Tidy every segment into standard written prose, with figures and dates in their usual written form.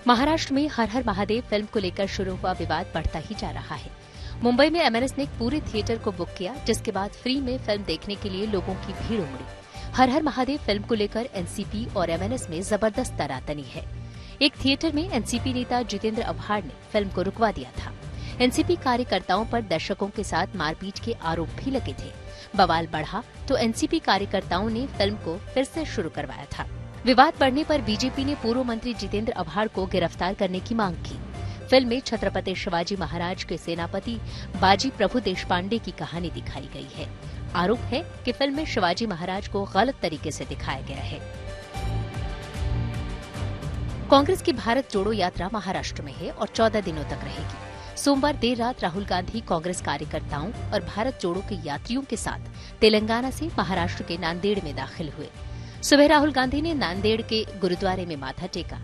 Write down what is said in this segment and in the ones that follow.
महाराष्ट्र में हर हर महादेव फिल्म को लेकर शुरू हुआ विवाद बढ़ता ही जा रहा है। मुंबई में एमएनएस ने एक पूरे थिएटर को बुक किया, जिसके बाद फ्री में फिल्म देखने के लिए लोगों की भीड़ उमड़ी। हर हर महादेव फिल्म को लेकर एनसीपी और एमएनएस में जबरदस्त तनातनी है। एक थिएटर में एनसीपी नेता जितेंद्र आव्हाड ने फिल्म को रुकवा दिया था। एनसीपी कार्यकर्ताओं पर दर्शकों के साथ मारपीट के आरोप भी लगे थे। बवाल बढ़ा तो एनसीपी कार्यकर्ताओं ने फिल्म को फिर से शुरू करवाया था। विवाद बढ़ने पर बीजेपी ने पूर्व मंत्री जितेंद्र आव्हाड को गिरफ्तार करने की मांग की। फिल्म में छत्रपति शिवाजी महाराज के सेनापति बाजी प्रभु देशपांडे की कहानी दिखाई गई है। आरोप है कि फिल्म में शिवाजी महाराज को गलत तरीके से दिखाया गया है। कांग्रेस की भारत जोड़ो यात्रा महाराष्ट्र में है और 14 दिनों तक रहेगी। सोमवार देर रात राहुल गांधी कांग्रेस कार्यकर्ताओं और भारत जोड़ो के यात्रियों के साथ तेलंगाना से महाराष्ट्र के नांदेड़ में दाखिल हुए। सुबह राहुल गांधी ने नांदेड़ के गुरुद्वारे में माथा टेका।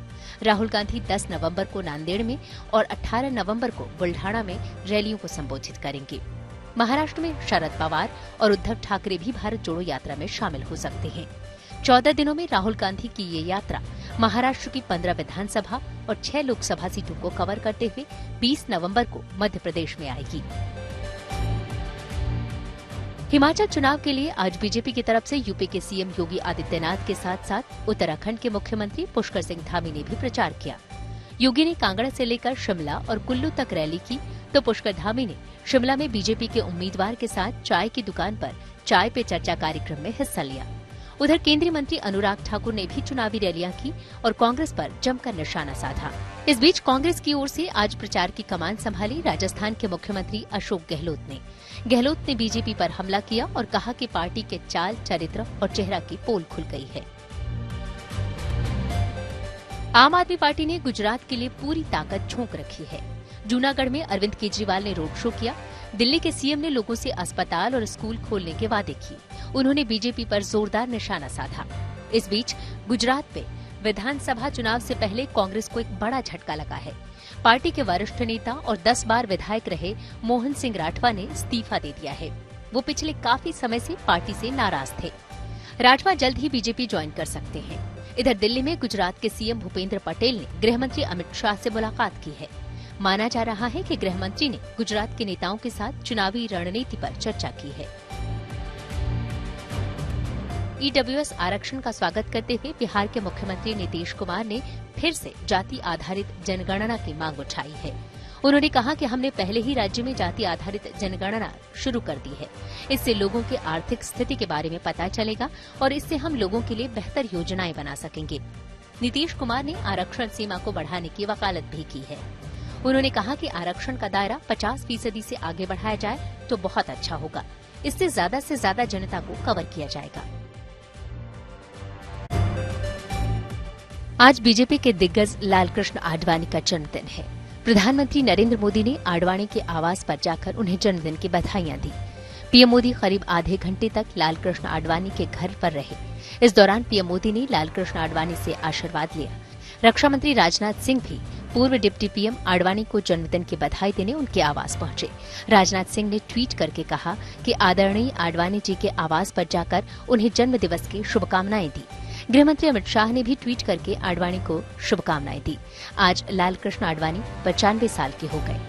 राहुल गांधी 10 नवंबर को नांदेड़ में और 18 नवंबर को बुल्ढाना में रैलियों को संबोधित करेंगे। महाराष्ट्र में शरद पवार और उद्धव ठाकरे भी भारत जोड़ो यात्रा में शामिल हो सकते हैं। 14 दिनों में राहुल गांधी की ये यात्रा महाराष्ट्र की 15 विधानसभा और 6 लोकसभा सीटों को कवर करते हुए 20 नवंबर को मध्य प्रदेश में आएगी। हिमाचल चुनाव के लिए आज बीजेपी की तरफ से यूपी के सीएम योगी आदित्यनाथ के साथ साथ उत्तराखंड के मुख्यमंत्री पुष्कर सिंह धामी ने भी प्रचार किया। योगी ने कांगड़ा से लेकर शिमला और कुल्लू तक रैली की, तो पुष्कर धामी ने शिमला में बीजेपी के उम्मीदवार के साथ चाय की दुकान पर चाय पे चर्चा कार्यक्रम में हिस्सा लिया। उधर केंद्रीय मंत्री अनुराग ठाकुर ने भी चुनावी रैलियां की और कांग्रेस पर जमकर निशाना साधा। इस बीच कांग्रेस की ओर से आज प्रचार की कमान संभाली राजस्थान के मुख्यमंत्री अशोक गहलोत ने बीजेपी पर हमला किया और कहा कि पार्टी के चाल, चरित्र और चेहरा की पोल खुल गई है। आम आदमी पार्टी ने गुजरात के लिए पूरी ताकत झोंक रखी है। जूनागढ़ में अरविंद केजरीवाल ने रोड शो किया। दिल्ली के सीएम ने लोगों से अस्पताल और स्कूल खोलने के वादे किए। उन्होंने बीजेपी पर जोरदार निशाना साधा। इस बीच गुजरात में विधानसभा चुनाव से पहले कांग्रेस को एक बड़ा झटका लगा है। पार्टी के वरिष्ठ नेता और 10 बार विधायक रहे मोहन सिंह राठवा ने इस्तीफा दे दिया है। वो पिछले काफी समय से पार्टी से नाराज थे। राठवा जल्द ही बीजेपी ज्वाइन कर सकते हैं। इधर दिल्ली में गुजरात के सीएम भूपेंद्र पटेल ने गृह मंत्री अमित शाह से मुलाकात की है। माना जा रहा है कि गृह मंत्री ने गुजरात के नेताओं के साथ चुनावी रणनीति पर चर्चा की है। ईडब्ल्यूएस आरक्षण का स्वागत करते हुए बिहार के मुख्यमंत्री नीतीश कुमार ने फिर से जाति आधारित जनगणना की मांग उठाई है। उन्होंने कहा कि हमने पहले ही राज्य में जाति आधारित जनगणना शुरू कर दी है। इससे लोगों की आर्थिक स्थिति के बारे में पता चलेगा और इससे हम लोगों के लिए बेहतर योजनाएं बना सकेंगे। नीतीश कुमार ने आरक्षण सीमा को बढ़ाने की वकालत भी की है। उन्होंने कहा कि आरक्षण का दायरा 50% से आगे बढ़ाया जाए तो बहुत अच्छा होगा। इससे ज्यादा जनता को कवर किया जाएगा। आज बीजेपी के दिग्गज लालकृष्ण आडवाणी का जन्मदिन है। प्रधानमंत्री नरेंद्र मोदी ने आडवाणी के आवास पर जाकर उन्हें जन्मदिन की बधाइयां दी। पीएम मोदी करीब आधे घंटे तक लालकृष्ण आडवाणी के घर पर रहे। इस दौरान पीएम मोदी ने लालकृष्ण आडवाणी से आशीर्वाद लिया। रक्षा मंत्री राजनाथ सिंह भी पूर्व डिप्टी पीएम आडवाणी को जन्मदिन की बधाई देने उनके आवास पहुंचे। राजनाथ सिंह ने ट्वीट करके कहा कि आदरणीय आडवाणी जी के आवास पर जाकर उन्हें जन्म दिवस की शुभकामनाएं दी। गृहमंत्री अमित शाह ने भी ट्वीट करके आडवाणी को शुभकामनाएं दी। आज लालकृष्ण आडवाणी 95 साल के हो गए।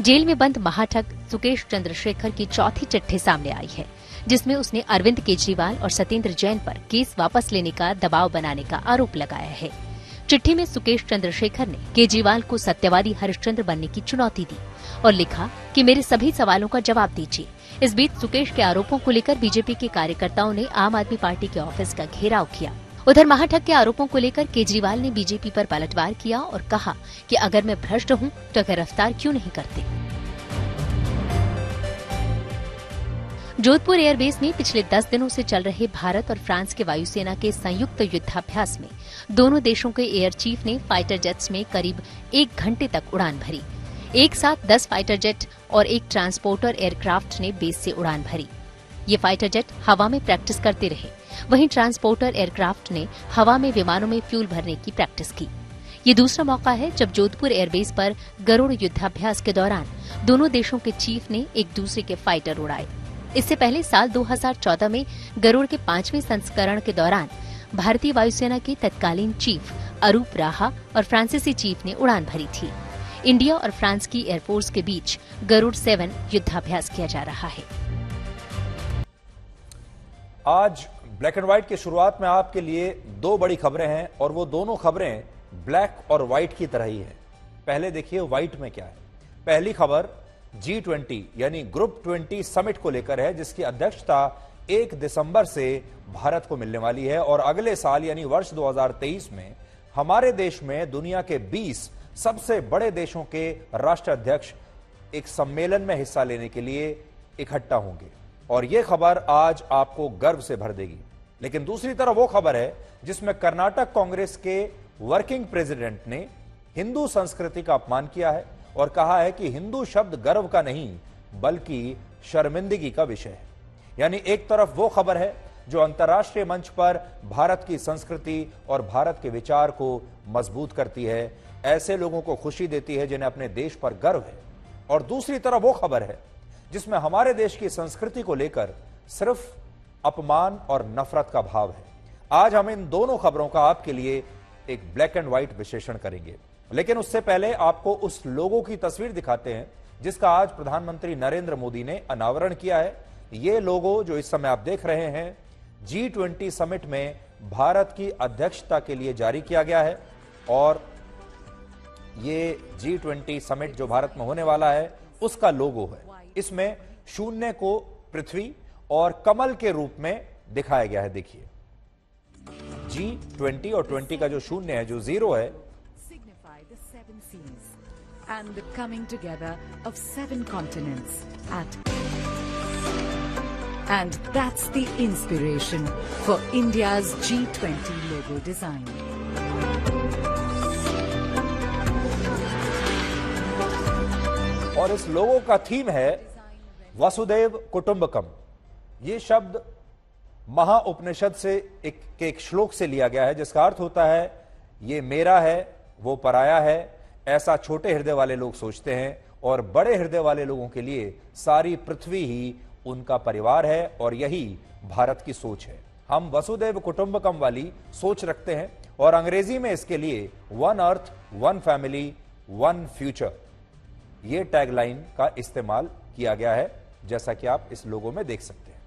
जेल में बंद महाठग सुकेश चंद्रशेखर की चौथी चिट्ठी सामने आई है, जिसमें उसने अरविंद केजरीवाल और सत्येंद्र जैन पर केस वापस लेने का दबाव बनाने का आरोप लगाया है। चिट्ठी में सुकेश चंद्रशेखर ने केजरीवाल को सत्यवादी हरिश्चंद्र बनने की चुनौती दी और लिखा कि मेरे सभी सवालों का जवाब दीजिए। इस बीच सुकेश के आरोपों को लेकर बीजेपी के कार्यकर्ताओं ने आम आदमी पार्टी के ऑफिस का घेराव किया। उधर महाठग के आरोपों को लेकर केजरीवाल ने बीजेपी पर पलटवार किया और कहा कि अगर मैं भ्रष्ट हूं तो गिरफ्तार क्यों नहीं करते। जोधपुर एयरबेस में पिछले 10 दिनों से चल रहे भारत और फ्रांस के वायुसेना के संयुक्त युद्धाभ्यास में दोनों देशों के एयर चीफ ने फाइटर जेट्स में करीब 1 घंटे तक उड़ान भरी। एक साथ 10 फाइटर जेट और एक ट्रांसपोर्टर एयरक्राफ्ट ने बेस से उड़ान भरी। ये फाइटर जेट हवा में प्रैक्टिस करते रहे, वहीं ट्रांसपोर्टर एयरक्राफ्ट ने हवा में विमानों में फ्यूल भरने की प्रैक्टिस की। ये दूसरा मौका है जब जोधपुर एयरबेस पर गरुड़ युद्धाभ्यास के दौरान दोनों देशों के चीफ ने एक दूसरे के फाइटर उड़ाए। इससे पहले साल 2014 में गरुड़ के 5वें संस्करण के दौरान भारतीय वायुसेना के तत्कालीन चीफ अरूप राहा और फ्रांसीसी चीफ ने उड़ान भरी थी। इंडिया और फ्रांस की एयरफोर्स के बीच गरुड़ 7 युद्धाभ्यास किया जा रहा है। आज ब्लैक एंड व्हाइट की शुरुआत में आपके लिए दो बड़ी खबरें हैं और वो दोनों खबरें ब्लैक और व्हाइट की तरह ही हैं। पहले देखिए व्हाइट में क्या है। पहली खबर G20 यानी ग्रुप 20 समिट को लेकर है, जिसकी अध्यक्षता 1 दिसंबर से भारत को मिलने वाली है और अगले साल यानी वर्ष 2023 में हमारे देश में दुनिया के 20 सबसे बड़े देशों के राष्ट्राध्यक्ष एक सम्मेलन में हिस्सा लेने के लिए इकट्ठा होंगे और यह खबर आज आपको गर्व से भर देगी। लेकिन दूसरी तरफ वो खबर है जिसमें कर्नाटक कांग्रेस के वर्किंग प्रेसिडेंट ने हिंदू संस्कृति का अपमान किया है और कहा है कि हिंदू शब्द गर्व का नहीं बल्कि शर्मिंदगी का विषय है। यानी एक तरफ वो खबर है जो अंतर्राष्ट्रीय मंच पर भारत की संस्कृति और भारत के विचार को मजबूत करती है, ऐसे लोगों को खुशी देती है जिन्हें अपने देश पर गर्व है, और दूसरी तरफ वो खबर है जिसमें हमारे देश की संस्कृति को लेकर सिर्फ अपमान और नफरत का भाव है। आज हम इन दोनों खबरों का आपके लिए एक ब्लैक एंड व्हाइट विश्लेषण करेंगे, लेकिन उससे पहले आपको उस लोगो की तस्वीर दिखाते हैं जिसका आज प्रधानमंत्री नरेंद्र मोदी ने अनावरण किया है। ये लोगो जो इस समय आप देख रहे हैं G20 समिट में भारत की अध्यक्षता के लिए जारी किया गया है और ये G20 समिट जो भारत में होने वाला है उसका लोगो है। इसमें शून्य को पृथ्वी और कमल के रूप में दिखाया गया है। देखिए G20 और 20 का जो शून्य है, जो 0 है, and the coming together of 7 continents and that's the inspiration for India's G20 logo design. और इस लोगो का थीम है वसुधैव कुटुंबकम। ये शब्द महाउपनिषद से एक श्लोक से लिया गया है जिसका अर्थ होता है ये मेरा है वो पराया है। ऐसा छोटे हृदय वाले लोग सोचते हैं और बड़े हृदय वाले लोगों के लिए सारी पृथ्वी ही उनका परिवार है और यही भारत की सोच है। हम वसुधैव कुटुंबकम वाली सोच रखते हैं और अंग्रेजी में इसके लिए 1 अर्थ 1 फैमिली 1 फ्यूचर ये टैगलाइन का इस्तेमाल किया गया है, जैसा कि आप इस लोगो में देख सकते हैं।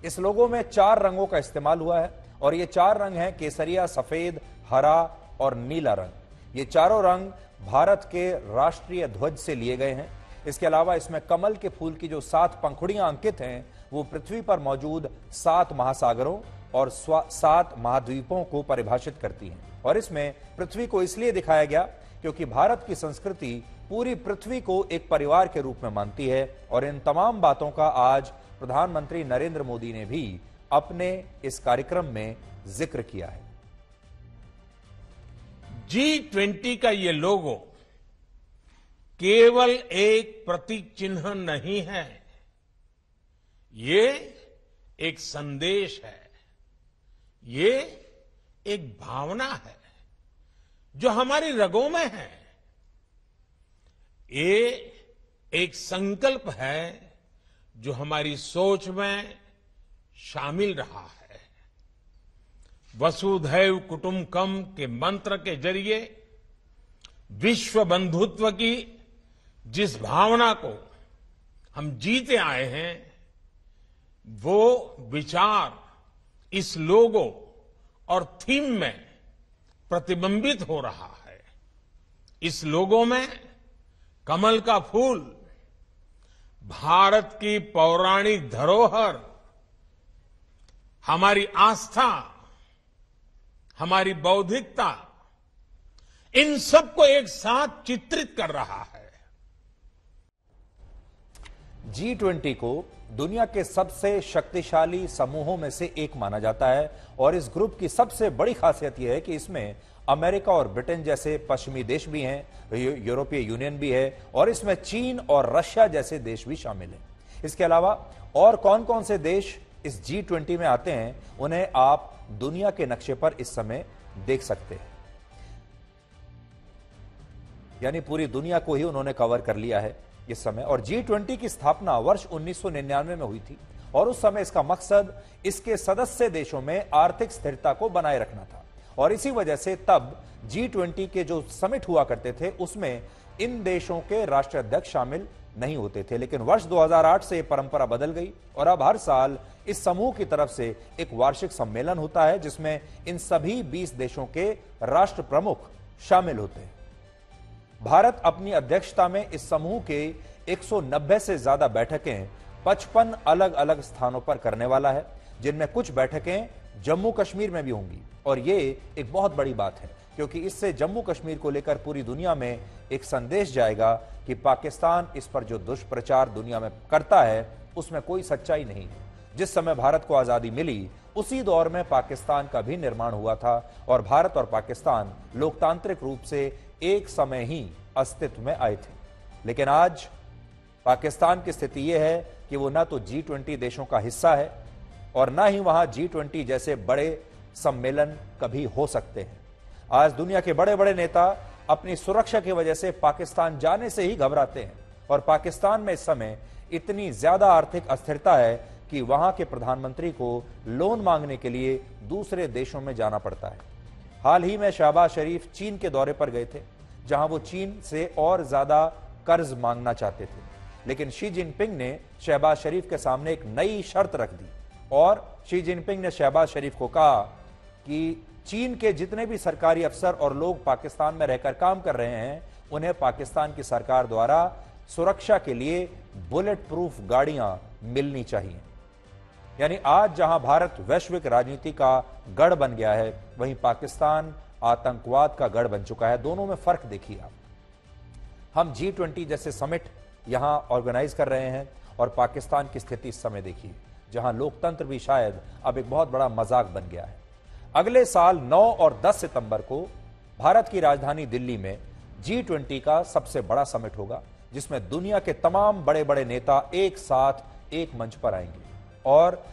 इस लोगो में 4 रंगों का इस्तेमाल हुआ है और ये 4 रंग हैं केसरिया, सफेद, हरा और नीला रंग। ये चारों रंग भारत के राष्ट्रीय ध्वज से लिए गए हैं। इसके अलावा इसमें कमल के फूल की जो 7 पंखुड़ियां अंकित हैं वो पृथ्वी पर मौजूद 7 महासागरों और 7 महाद्वीपों को परिभाषित करती हैं। और इसमें पृथ्वी को इसलिए दिखाया गया क्योंकि भारत की संस्कृति पूरी पृथ्वी को एक परिवार के रूप में मानती है और इन तमाम बातों का आज प्रधानमंत्री नरेंद्र मोदी ने भी अपने इस कार्यक्रम में जिक्र किया है। G20 का ये लोगो केवल एक प्रतीक चिन्ह नहीं है, ये एक संदेश है, ये एक भावना है जो हमारी रगों में है। ये एक संकल्प है जो हमारी सोच में शामिल रहा है। वसुधैव कुटुंबकम के मंत्र के जरिए विश्व बंधुत्व की जिस भावना को हम जीते आए हैं वो विचार इस लोगो और थीम में प्रतिबिंबित हो रहा है। इस लोगो में कमल का फूल भारत की पौराणिक धरोहर, हमारी आस्था, हमारी बौद्धिकता, इन सबको एक साथ चित्रित कर रहा है। G20 को दुनिया के सबसे शक्तिशाली समूहों में से एक माना जाता है और इस ग्रुप की सबसे बड़ी खासियत यह है कि इसमें अमेरिका और ब्रिटेन जैसे पश्चिमी देश भी हैं, यूरोपीय यूनियन भी है और इसमें चीन और रशिया जैसे देश भी शामिल हैं। इसके अलावा और कौन कौन से देश इस G20 में आते हैं उन्हें आप दुनिया के नक्शे पर इस समय देख सकते हैं। यानी पूरी दुनिया को ही उन्होंने कवर कर लिया है इस समय। और G20 की स्थापना वर्ष 1999 में हुई थी और उस समय इसका मकसद इसके सदस्य देशों में आर्थिक स्थिरता को बनाए रखना था। और इसी वजह से तब G20 के जो समिट हुआ करते थे उसमें इन देशों के राष्ट्राध्यक्ष शामिल नहीं होते थे। लेकिन वर्ष 2008 से यह परंपरा बदल गई और अब हर साल इस समूह की तरफ से एक वार्षिक सम्मेलन होता है जिसमें इन सभी 20 देशों के राष्ट्र प्रमुख शामिल होते हैं। भारत अपनी अध्यक्षता में इस समूह के 190 से ज्यादा बैठकें 55 अलग अलग स्थानों पर करने वाला है, जिनमें कुछ बैठकें जम्मू कश्मीर में भी होंगी। और ये एक बहुत बड़ी बात है क्योंकि इससे जम्मू कश्मीर को लेकर पूरी दुनिया में एक संदेश जाएगा कि पाकिस्तान इस पर जो दुष्प्रचार दुनिया में करता है उसमें कोई सच्चाई नहीं है। जिस समय भारत को आजादी मिली उसी दौर में पाकिस्तान का भी निर्माण हुआ था और भारत और पाकिस्तान लोकतांत्रिक रूप से एक समय ही अस्तित्व में आए थे। लेकिन आज पाकिस्तान की स्थिति यह है कि वो ना तो G20 देशों का हिस्सा है और ना ही वहां G20 जैसे बड़े सम्मेलन कभी हो सकते हैं। आज दुनिया के बड़े बड़े नेता अपनी सुरक्षा की वजह से पाकिस्तान जाने से ही घबराते हैं और पाकिस्तान में इस समय इतनी ज्यादा आर्थिक अस्थिरता है कि वहां के प्रधानमंत्री को लोन मांगने के लिए दूसरे देशों में जाना पड़ता है। हाल ही में शहबाज शरीफ चीन के दौरे पर गए थे जहां वो चीन से और ज्यादा कर्ज मांगना चाहते थे, लेकिन शी जिनपिंग ने शहबाज शरीफ के सामने एक नई शर्त रख दी और शी जिनपिंग ने शहबाज शरीफ को कहा कि चीन के जितने भी सरकारी अफसर और लोग पाकिस्तान में रहकर काम कर रहे हैं उन्हें पाकिस्तान की सरकार द्वारा सुरक्षा के लिए बुलेट प्रूफ गाड़ियां मिलनी चाहिए। यानी आज जहां भारत वैश्विक राजनीति का गढ़ बन गया है वहीं पाकिस्तान आतंकवाद का गढ़ बन चुका है। दोनों में फर्क देखिए आप। हम G20 जैसे समिट यहां ऑर्गेनाइज कर रहे हैं और पाकिस्तान की स्थिति इस समय देखिए जहां लोकतंत्र भी शायद अब एक बहुत बड़ा मजाक बन गया है। अगले साल 9 और 10 सितंबर को भारत की राजधानी दिल्ली में G20 का सबसे बड़ा समिट होगा जिसमें दुनिया के तमाम बड़े बड़े नेता एक साथ एक मंच पर आएंगे। और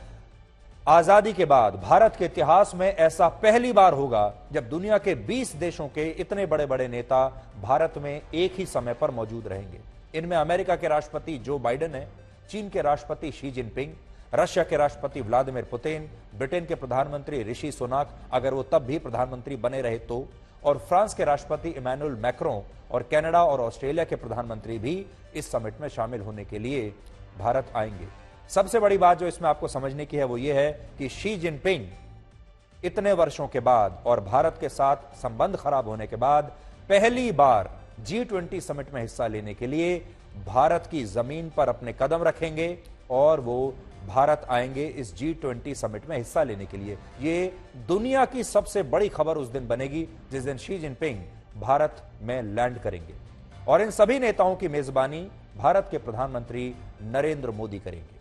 आजादी के बाद भारत के इतिहास में ऐसा पहली बार होगा जब दुनिया के 20 देशों के इतने बड़े बड़े नेता भारत में एक ही समय पर मौजूद रहेंगे। इनमें अमेरिका के राष्ट्रपति जो बाइडेन है, चीन के राष्ट्रपति शी जिनपिंग, रशिया के राष्ट्रपति व्लादिमीर पुतिन, ब्रिटेन के प्रधानमंत्री ऋषि सुनाक अगर वो तब भी प्रधानमंत्री बने रहे तो, और फ्रांस के राष्ट्रपति इमैनुअल मैक्रों और कनाडा और ऑस्ट्रेलिया के प्रधानमंत्री भी इस समिट में शामिल होने के लिए भारत आएंगे। सबसे बड़ी बात जो इसमें आपको समझने की है वो ये है कि शी जिनपिंग इतने वर्षों के बाद और भारत के साथ संबंध खराब होने के बाद पहली बार G20 समिट में हिस्सा लेने के लिए भारत की जमीन पर अपने कदम रखेंगे और वो भारत आएंगे इस G20 समिट में हिस्सा लेने के लिए। ये दुनिया की सबसे बड़ी खबर उस दिन बनेगी जिस दिन शी जिनपिंग भारत में लैंड करेंगे और इन सभी नेताओं की मेजबानी भारत के प्रधानमंत्री नरेंद्र मोदी करेंगे।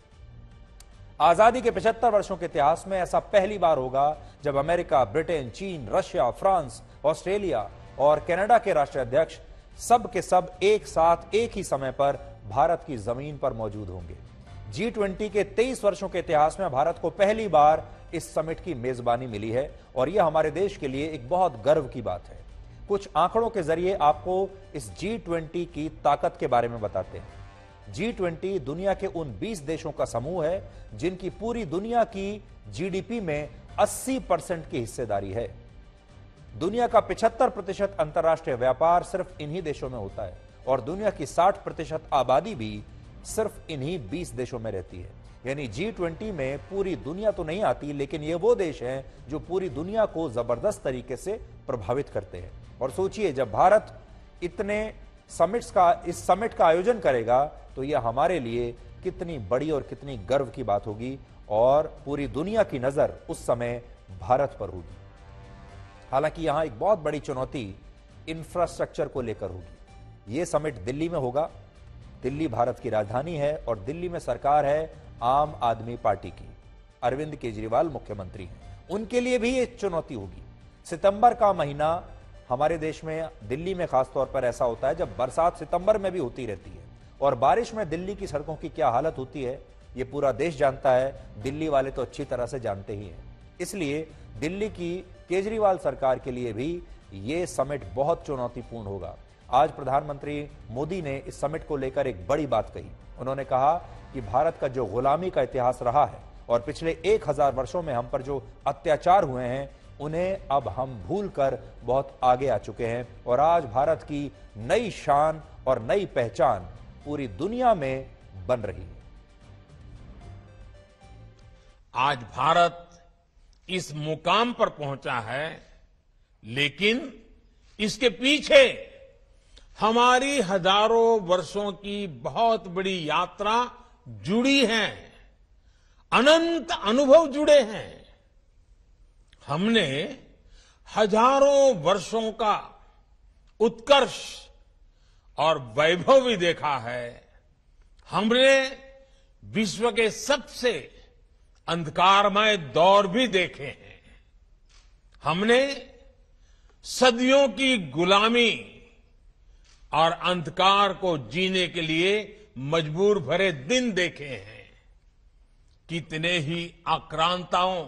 आजादी के 75 वर्षों के इतिहास में ऐसा पहली बार होगा जब अमेरिका, ब्रिटेन, चीन, रशिया, फ्रांस, ऑस्ट्रेलिया और कनाडा के राष्ट्राध्यक्ष सब के सब एक साथ एक ही समय पर भारत की जमीन पर मौजूद होंगे। G20 के 23 वर्षों के इतिहास में भारत को पहली बार इस समिट की मेजबानी मिली है और यह हमारे देश के लिए एक बहुत गर्व की बात है। कुछ आंकड़ों के जरिए आपको इस G20 की ताकत के बारे में बताते हैं। G20 दुनिया के उन 20 देशों का समूह है जिनकी पूरी दुनिया की जीडीपी में 80% की हिस्सेदारी है। दुनिया का 75% अंतर्राष्ट्रीय व्यापार सिर्फ इन्हीं देशों में होता है और दुनिया की 60% आबादी भी सिर्फ इन्हीं 20 देशों में रहती है। यानी G20 में पूरी दुनिया तो नहीं आती, लेकिन ये वो देश हैं जो पूरी दुनिया को जबरदस्त तरीके से प्रभावित करते हैं। और सोचिए जब भारत इतने इस समिट का आयोजन करेगा तो यह हमारे लिए कितनी बड़ी और कितनी गर्व की बात होगी और पूरी दुनिया की नजर उस समय भारत पर होगी। हालांकि यहां एक बहुत बड़ी चुनौती इंफ्रास्ट्रक्चर को लेकर होगी। यह समिट दिल्ली में होगा। दिल्ली भारत की राजधानी है और दिल्ली में सरकार है आम आदमी पार्टी की। अरविंद केजरीवाल मुख्यमंत्री हैं। उनके लिए भी एक चुनौती होगी। सितंबर का महीना हमारे देश में, दिल्ली में खासतौर पर ऐसा होता है जब बरसात सितंबर में भी होती रहती है और बारिश में दिल्ली की सड़कों की क्या हालत होती है ये पूरा देश जानता है। दिल्ली वाले तो अच्छी तरह से जानते ही हैं। इसलिए दिल्ली की केजरीवाल सरकार के लिए भी ये समिट बहुत चुनौतीपूर्ण होगा। आज प्रधानमंत्री मोदी ने इस समिट को लेकर एक बड़ी बात कही। उन्होंने कहा कि भारत का जो गुलामी का इतिहास रहा है और पिछले 1000 वर्षों में हम पर जो अत्याचार हुए हैं, उन्हें अब हम भूलकर बहुत आगे आ चुके हैं और आज भारत की नई शान और नई पहचान पूरी दुनिया में बन रही है। आज भारत इस मुकाम पर पहुंचा है, लेकिन इसके पीछे हमारी हजारों वर्षों की बहुत बड़ी यात्रा जुड़ी है, अनंत अनुभव जुड़े हैं। हमने हजारों वर्षों का उत्कर्ष और वैभव भी देखा है। हमने विश्व के सबसे अंधकारमय दौर भी देखे हैं। हमने सदियों की गुलामी और अंधकार को जीने के लिए मजबूर भरे दिन देखे हैं। कितने ही आक्रांताओं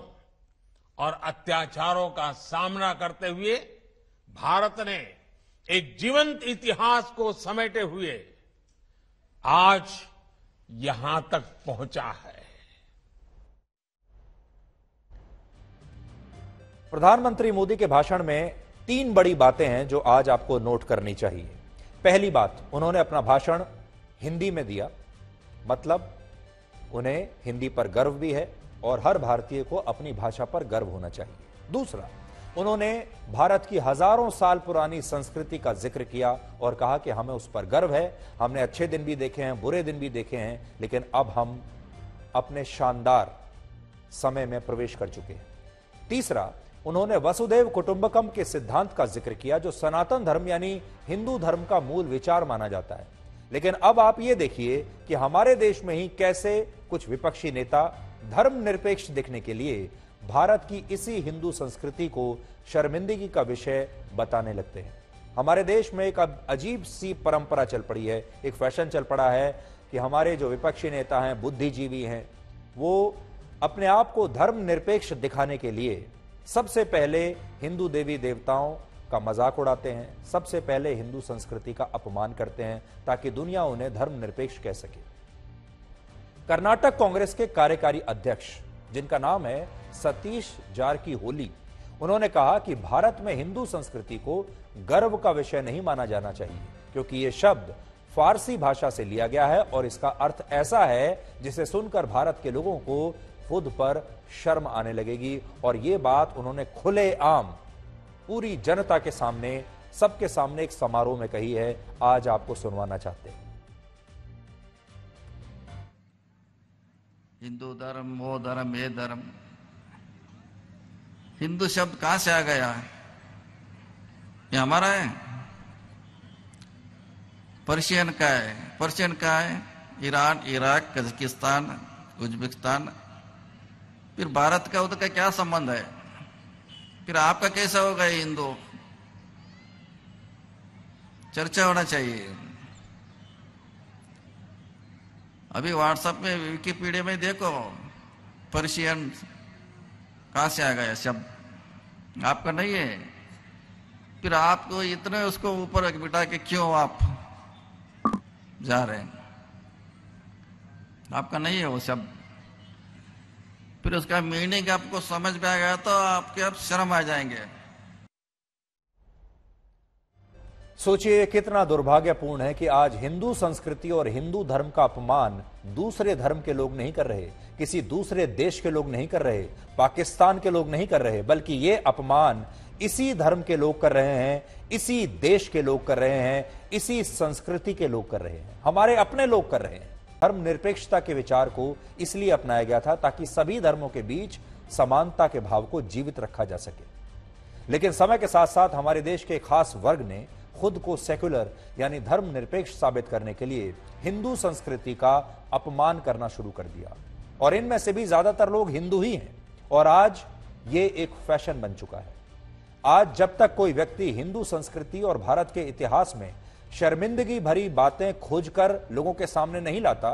और अत्याचारों का सामना करते हुए भारत ने एक जीवंत इतिहास को समेटे हुए आज यहां तक पहुंचा है। प्रधानमंत्री मोदी के भाषण में 3 बड़ी बातें हैं जो आज आपको नोट करनी चाहिए। पहली बात, उन्होंने अपना भाषण हिंदी में दिया, मतलब उन्हें हिंदी पर गर्व भी है और हर भारतीय को अपनी भाषा पर गर्व होना चाहिए। दूसरा, उन्होंने भारत की हजारों साल पुरानी संस्कृति का जिक्र किया और कहा कि हमें उस पर गर्व है। हमने अच्छे दिन भी देखे हैं, बुरे दिन भी देखे हैं, लेकिन अब हम अपने शानदार समय में प्रवेश कर चुके हैं। तीसरा, उन्होंने वसुधैव कुटुंबकम के सिद्धांत का जिक्र किया, जो सनातन धर्म यानी हिंदू धर्म का मूल विचार माना जाता है। लेकिन अब आप ये देखिए कि हमारे देश में ही कैसे कुछ विपक्षी नेता धर्मनिरपेक्ष दिखने के लिए भारत की इसी हिंदू संस्कृति को शर्मिंदगी का विषय बताने लगते हैं। हमारे देश में एक अजीब सी परंपरा चल पड़ी है, एक फैशन चल पड़ा है कि हमारे जो विपक्षी नेता हैं, बुद्धिजीवी हैं, वो अपने आप को धर्मनिरपेक्ष दिखाने के लिए सबसे पहले हिंदू देवी देवताओं का मजाक उड़ाते हैं, सबसे पहले हिंदू संस्कृति का अपमान करते हैं ताकि दुनिया उन्हें धर्मनिरपेक्ष कह सके। कर्नाटक कांग्रेस के कार्यकारी अध्यक्ष, जिनका नाम है सतीश जारकीहोली, उन्होंने कहा कि भारत में हिंदू संस्कृति को गर्व का विषय नहीं माना जाना चाहिए, क्योंकि यह शब्द फारसी भाषा से लिया गया है और इसका अर्थ ऐसा है जिसे सुनकर भारत के लोगों को खुद पर शर्म आने लगेगी। और यह बात उन्होंने खुलेआम पूरी जनता के सामने, सबके सामने एक समारोह में कही है। आज आपको सुनवाना चाहते हैं। हिंदू धर्म, वो धर्म, ये धर्म, हिंदू शब्द कहां से आ गया? ये हमारा है? पर्शियन का है। पर्शियन का है ईरान, इराक, कजाकिस्तान, उज्बेकिस्तान। फिर भारत का उधर का क्या संबंध है? फिर आपका कैसा होगा ये हिंदू? चर्चा होना चाहिए। अभी व्हाट्सएप में, विकिपीडिया में देखो, पर्शियन कहां से आ गया शब्द? आपका नहीं है। फिर आपको इतने उसको ऊपर बिठा के क्यों आप जा रहे हैं? आपका नहीं है वो शब्द। फिर उसका मीनिंग आपको समझ में आ गया तो आपके अब शर्म आ जाएंगे। सोचिए कितना दुर्भाग्यपूर्ण है कि आज हिंदू संस्कृति और हिंदू धर्म का अपमान दूसरे धर्म के लोग नहीं कर रहे, किसी दूसरे देश के लोग नहीं कर रहे, पाकिस्तान के लोग नहीं कर रहे, बल्कि ये अपमान इसी धर्म के लोग कर रहे हैं, इसी देश के लोग कर रहे हैं, इसी संस्कृति के लोग कर रहे हैं, हमारे अपने लोग कर रहे हैं। धर्मनिरपेक्षता के विचार को इसलिए अपनाया गया था ताकि सभी धर्मों के बीच समानता के भाव को जीवित रखा जा सके। लेकिन समय के साथ साथ हमारे देश के खास वर्ग ने खुद को सेक्युलर यानी धर्मनिरपेक्ष साबित करने के लिए हिंदू संस्कृति का अपमान करना शुरू कर दिया, और इनमें से भी ज्यादातर लोग हिंदू ही हैं। और आज ये एक फैशन बन चुका है। आज जब तक कोई व्यक्ति हिंदू संस्कृति और भारत के इतिहास में शर्मिंदगी भरी बातें खोजकर लोगों के सामने नहीं लाता,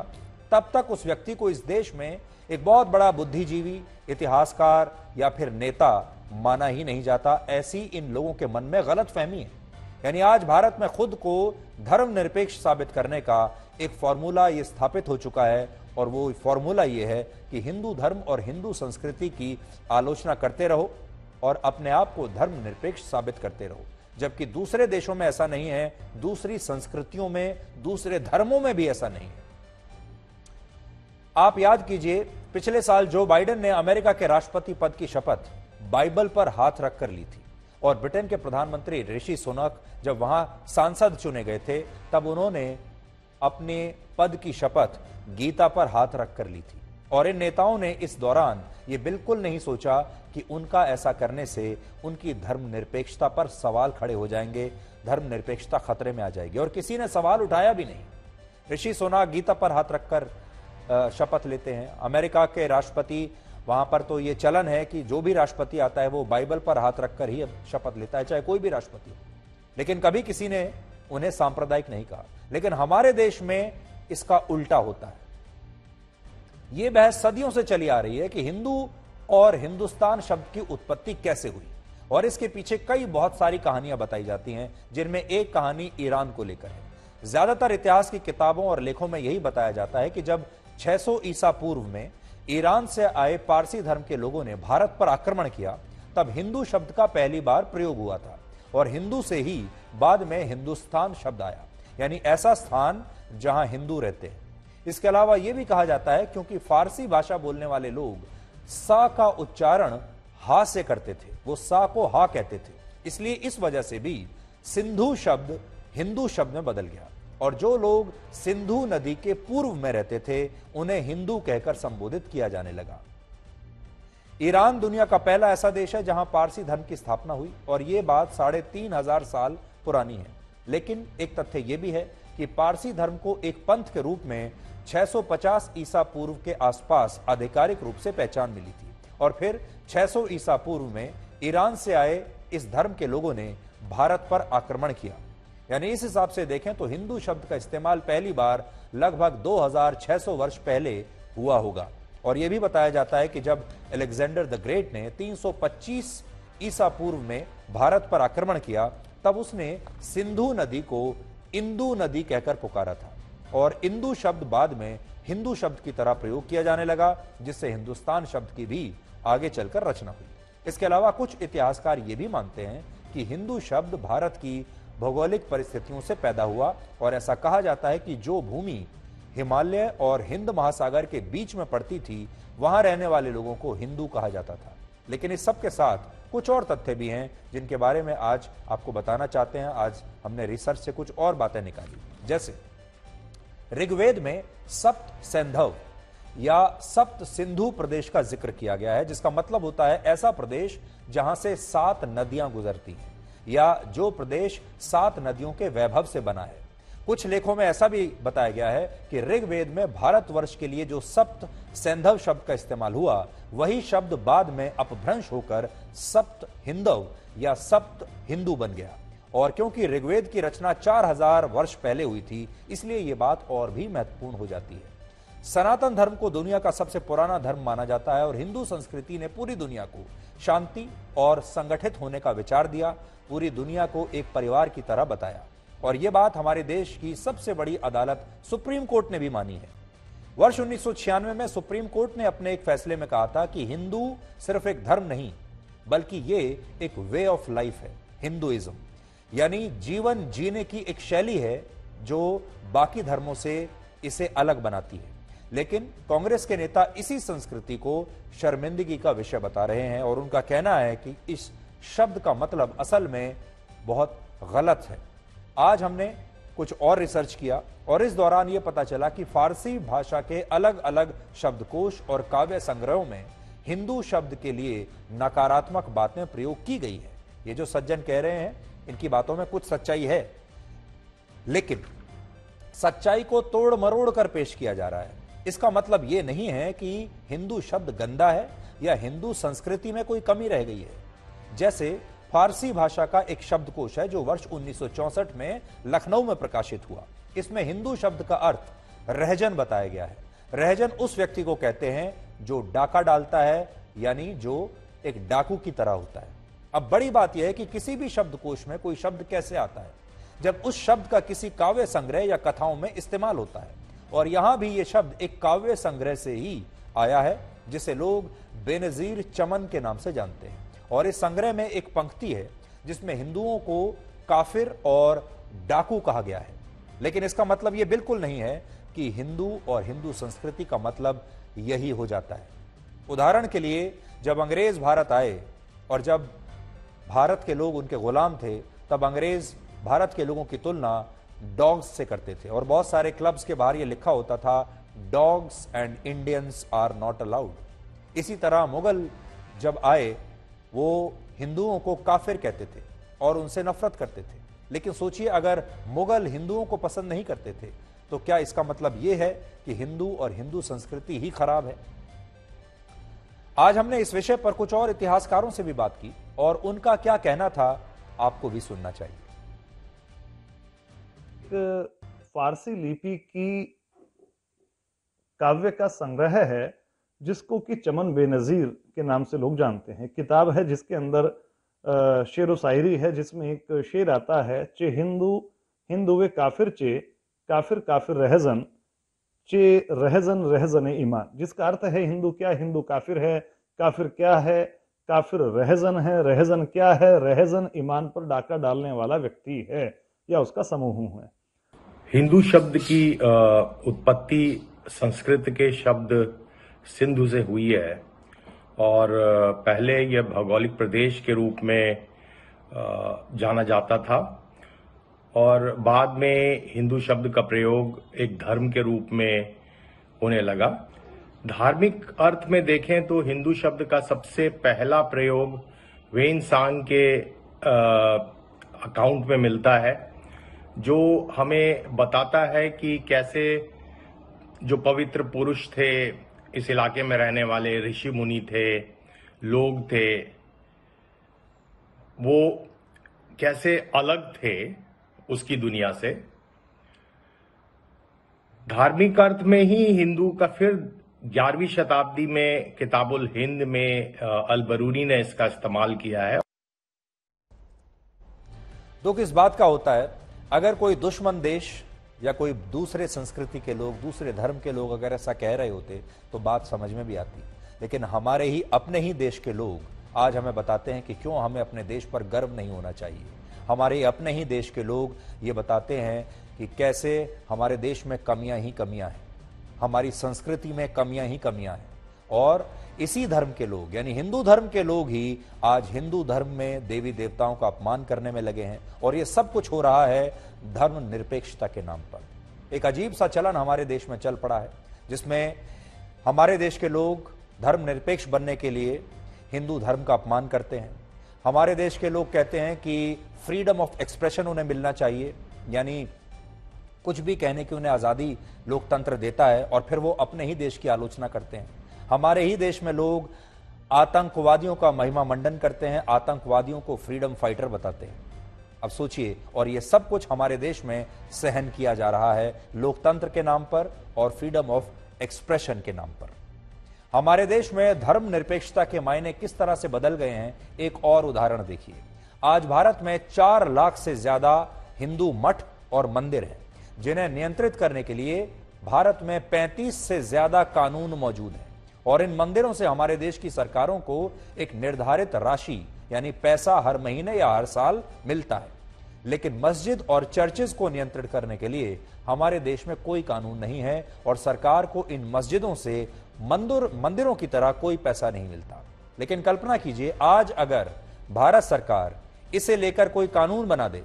तब तक उस व्यक्ति को इस देश में एक बहुत बड़ा बुद्धिजीवी, इतिहासकार या फिर नेता माना ही नहीं जाता। ऐसी इन लोगों के मन में गलतफहमी है। यानी आज भारत में खुद को धर्मनिरपेक्ष साबित करने का एक फॉर्मूला ये स्थापित हो चुका है, और वो फॉर्मूला ये है कि हिंदू धर्म और हिंदू संस्कृति की आलोचना करते रहो और अपने आप को धर्मनिरपेक्ष साबित करते रहो। जबकि दूसरे देशों में ऐसा नहीं है, दूसरी संस्कृतियों में, दूसरे धर्मों में भी ऐसा नहीं है। आप याद कीजिए, पिछले साल जो बाइडेन ने अमेरिका के राष्ट्रपति पद की शपथ बाइबल पर हाथ रखकर ली थी, और ब्रिटेन के प्रधानमंत्री ऋषि सुनक जब वहां सांसद चुने गए थे तब उन्होंने अपने पद की शपथ गीता पर हाथ रखकर ली थी। और इन नेताओं ने इस दौरान ये बिल्कुल नहीं सोचा कि उनका ऐसा करने से उनकी धर्मनिरपेक्षता पर सवाल खड़े हो जाएंगे, धर्मनिरपेक्षता खतरे में आ जाएगी, और किसी ने सवाल उठाया भी नहीं। ऋषि सुनक गीता पर हाथ रखकर शपथ लेते हैं। अमेरिका के राष्ट्रपति, वहां पर तो ये चलन है कि जो भी राष्ट्रपति आता है वो बाइबल पर हाथ रखकर ही शपथ लेता है, चाहे कोई भी राष्ट्रपति हो। लेकिन कभी किसी ने उन्हें सांप्रदायिक नहीं कहा। लेकिन हमारे देश में इसका उल्टा होता है। यह बहस सदियों से चली आ रही है कि हिंदू और हिंदुस्तान शब्द की उत्पत्ति कैसे हुई, और इसके पीछे कई बहुत सारी कहानियां बताई जाती हैं, जिनमें एक कहानी ईरान को लेकर है। ज्यादातर इतिहास की किताबों और लेखों में यही बताया जाता है कि जब 600 ईसा पूर्व में ईरान से आए पारसी धर्म के लोगों ने भारत पर आक्रमण किया, तब हिंदू शब्द का पहली बार प्रयोग हुआ था, और हिंदू से ही बाद में हिंदुस्तान शब्द आया, यानी ऐसा स्थान जहां हिंदू रहते हैं। इसके अलावा यह भी कहा जाता है क्योंकि फारसी भाषा बोलने वाले लोग सा का उच्चारण हा से करते थे, वो सा को हा कहते थे, इसलिए इस वजह से भी सिंधु शब्द हिंदू शब्द में बदल गया, और जो लोग सिंधु नदी के पूर्व में रहते थे उन्हें हिंदू कहकर संबोधित किया जाने लगा। ईरान दुनिया का पहला ऐसा देश है जहां पारसी धर्म की स्थापना हुई, और यह बात 3500 साल पुरानी है। लेकिन एक तथ्य यह भी है कि पारसी धर्म को एक पंथ के रूप में 650 ईसा पूर्व के आसपास आधिकारिक रूप से पहचान मिली थी, और फिर 600 ईसा पूर्व में ईरान से आए इस धर्म के लोगों ने भारत पर आक्रमण किया। यानी इस हिसाब से देखें तो हिंदू शब्द का इस्तेमाल पहली बार लगभग 2600 वर्ष पहले हुआ होगा। और यह भी बताया जाता है कि जब अलेक्जेंडर द ग्रेट ने 325 ईसा पूर्व में भारत पर आक्रमण किया, तब उसने सिंधु नदी को इंदु नदी कहकर पुकारा था, और इंदु शब्द बाद में हिंदू शब्द की तरह प्रयोग किया जाने लगा, जिससे हिंदुस्तान शब्द की भी आगे चलकर रचना हुई। इसके अलावा कुछ इतिहासकार ये भी मानते हैं कि हिंदू शब्द भारत की भौगोलिक परिस्थितियों से पैदा हुआ, और ऐसा कहा जाता है कि जो भूमि हिमालय और हिंद महासागर के बीच में पड़ती थी, वहां रहने वाले लोगों को हिंदू कहा जाता था। लेकिन इस सब के साथ कुछ और तथ्य भी हैं जिनके बारे में आज आपको बताना चाहते हैं। आज हमने रिसर्च से कुछ और बातें निकाली, जैसे ऋग्वेद में सप्त सैंधव या सप्त सिंधु प्रदेश का जिक्र किया गया है, जिसका मतलब होता है ऐसा प्रदेश जहां से 7 नदियां गुजरती हैं, या जो प्रदेश 7 नदियों के वैभव से बना है। कुछ लेखों में ऐसा भी बताया गया है कि ऋग्वेद में भारतवर्ष के लिए जो सप्त सैंधव शब्द का इस्तेमाल हुआ, वही शब्द बाद में अपभ्रंश होकर सप्त हिंदव या सप्त हिंदू बन गया। और क्योंकि ऋग्वेद की रचना 4000 वर्ष पहले हुई थी, इसलिए यह बात और भी महत्वपूर्ण हो जाती है। सनातन धर्म को दुनिया का सबसे पुराना धर्म माना जाता है, और हिंदू संस्कृति ने पूरी दुनिया को शांति और संगठित होने का विचार दिया, पूरी दुनिया को एक परिवार की तरह बताया। और यह बात हमारे देश की सबसे बड़ी अदालत सुप्रीम कोर्ट ने भी मानी है। वर्ष 1996 में सुप्रीम कोर्ट ने अपने एक फैसले में कहा था कि हिंदू सिर्फ एक धर्म नहीं, बल्कि ये एक वे ऑफ लाइफ है। हिंदुइज्म यानी जीवन जीने की एक शैली है जो बाकी धर्मों से इसे अलग बनाती है। लेकिन कांग्रेस के नेता इसी संस्कृति को शर्मिंदगी का विषय बता रहे हैं, और उनका कहना है कि इस शब्द का मतलब असल में बहुत गलत है। आज हमने कुछ और रिसर्च किया, और इस दौरान यह पता चला कि फारसी भाषा के अलग अलग शब्दकोश और काव्य संग्रहों में हिंदू शब्द के लिए नकारात्मक बातें प्रयोग की गई है। ये जो सज्जन कह रहे हैं, इनकी बातों में कुछ सच्चाई है, लेकिन सच्चाई को तोड़ मरोड़ कर पेश किया जा रहा है। इसका मतलब यह नहीं है कि हिंदू शब्द गंदा है या हिंदू संस्कृति में कोई कमी रह गई है। जैसे फारसी भाषा का एक शब्दकोश है जो वर्ष 1964 में लखनऊ में प्रकाशित हुआ। इसमें हिंदू शब्द का अर्थ रहजन बताया गया है। रहजन उस व्यक्ति को कहते हैं जो डाका डालता है, यानी जो एक डाकू की तरह होता है। अब बड़ी बात यह है कि किसी भी शब्दकोश में कोई शब्द कैसे आता है जब उस शब्द का किसी काव्य संग्रह या कथाओं में इस्तेमाल होता है, और यहां भी यह शब्द एक काव्य संग्रह से ही आया है जिसे लोग बेनजीर चमन के नाम से जानते हैं। और इस संग्रह में एक पंक्ति है जिसमें हिंदुओं को काफिर और डाकू कहा गया है, लेकिन इसका मतलब यह बिल्कुल नहीं है कि हिंदू और हिंदू संस्कृति का मतलब यही हो जाता है। उदाहरण के लिए, जब अंग्रेज भारत आए और जब भारत के लोग उनके गुलाम थे, तब अंग्रेज भारत के लोगों की तुलना डॉग्स से करते थे और बहुत सारे क्लब्स के बाहर यह लिखा होता था, dogs and Indians are not allowed. इसी तरह मुगल जब आए वो हिंदुओं को काफिर कहते थे और उनसे नफरत करते थे। लेकिन सोचिए, अगर मुगल हिंदुओं को पसंद नहीं करते थे तो क्या इसका मतलब यह है कि हिंदू और हिंदू संस्कृति ही खराब है? आज हमने इस विषय पर कुछ और इतिहासकारों से भी बात की और उनका क्या कहना था आपको भी सुनना चाहिए। एक फारसी लिपि की काव्य का संग्रह है जिसको कि चमन बेनजीर के नाम से लोग जानते हैं। किताब है जिसके अंदर शेर व शायरी है, जिसमें एक शेर आता है, चे हिंदू हिंदुवे काफिर चे काफिर काफिर रहजन चे रहजन रहजन ईमान, जिसका अर्थ है हिंदू क्या, हिंदू काफिर है, काफिर क्या है, काफिर रहजन है, रहजन क्या है, रहजन ईमान पर डाका डालने वाला व्यक्ति है या उसका समूह है। हिंदू शब्द की उत्पत्ति संस्कृत के शब्द सिंधु से हुई है और पहले यह भौगोलिक प्रदेश के रूप में जाना जाता था और बाद में हिंदू शब्द का प्रयोग एक धर्म के रूप में होने लगा। धार्मिक अर्थ में देखें तो हिंदू शब्द का सबसे पहला प्रयोग वेनसांग के अकाउंट में मिलता है, जो हमें बताता है कि कैसे जो पवित्र पुरुष थे, इस इलाके में रहने वाले ऋषि मुनि थे, लोग थे, वो कैसे अलग थे उसकी दुनिया से। धार्मिक अर्थ में ही हिंदू का फिर 11वीं शताब्दी में किताबुल हिंद में अल-बरूनी ने इसका इस्तेमाल किया है। दुख इस बात का होता है, अगर कोई दुश्मन देश या कोई दूसरे संस्कृति के लोग, दूसरे धर्म के लोग अगर ऐसा कह रहे होते तो बात समझ में भी आती, लेकिन हमारे ही अपने ही देश के लोग आज हमें बताते हैं कि क्यों हमें अपने देश पर गर्व नहीं होना चाहिए। हमारे अपने ही देश के लोग ये बताते हैं कि कैसे हमारे देश में कमियां ही कमियां हैं, हमारी संस्कृति में कमियां ही कमियां हैं, और इसी धर्म के लोग यानी हिंदू धर्म के लोग ही आज हिंदू धर्म में देवी देवताओं का अपमान करने में लगे हैं। और ये सब कुछ हो रहा है धर्म निरपेक्षता के नाम पर। एक अजीब सा चलन हमारे देश में चल पड़ा है जिसमें हमारे देश के लोग धर्म निरपेक्ष बनने के लिए हिंदू धर्म का अपमान करते हैं। हमारे देश के लोग कहते हैं कि फ्रीडम ऑफ एक्सप्रेशन उन्हें मिलना चाहिए, यानी कुछ भी कहने की उन्हें आजादी लोकतंत्र देता है, और फिर वो अपने ही देश की आलोचना करते हैं। हमारे ही देश में लोग आतंकवादियों का महिमा मंडन करते हैं, आतंकवादियों को फ्रीडम फाइटर बताते हैं। अब सोचिए, और ये सब कुछ हमारे देश में सहन किया जा रहा है लोकतंत्र के नाम पर और फ्रीडम ऑफ एक्सप्रेशन के नाम पर। हमारे देश में धर्म निरपेक्षता के मायने किस तरह से बदल गए हैं, एक और उदाहरण देखिए। आज भारत में 4 लाख से ज्यादा हिंदू मठ और मंदिर हैं, जिन्हें नियंत्रित करने के लिए भारत में 35 से ज्यादा कानून मौजूद हैं, और इन मंदिरों से हमारे देश की सरकारों को एक निर्धारित राशि यानी पैसा हर महीने या हर साल मिलता है। लेकिन मस्जिद और चर्चेज को नियंत्रित करने के लिए हमारे देश में कोई कानून नहीं है और सरकार को इन मस्जिदों से मंदिरों की तरह कोई पैसा नहीं मिलता। लेकिन कल्पना कीजिए, आज अगर भारत सरकार इसे लेकर कोई कानून बना दे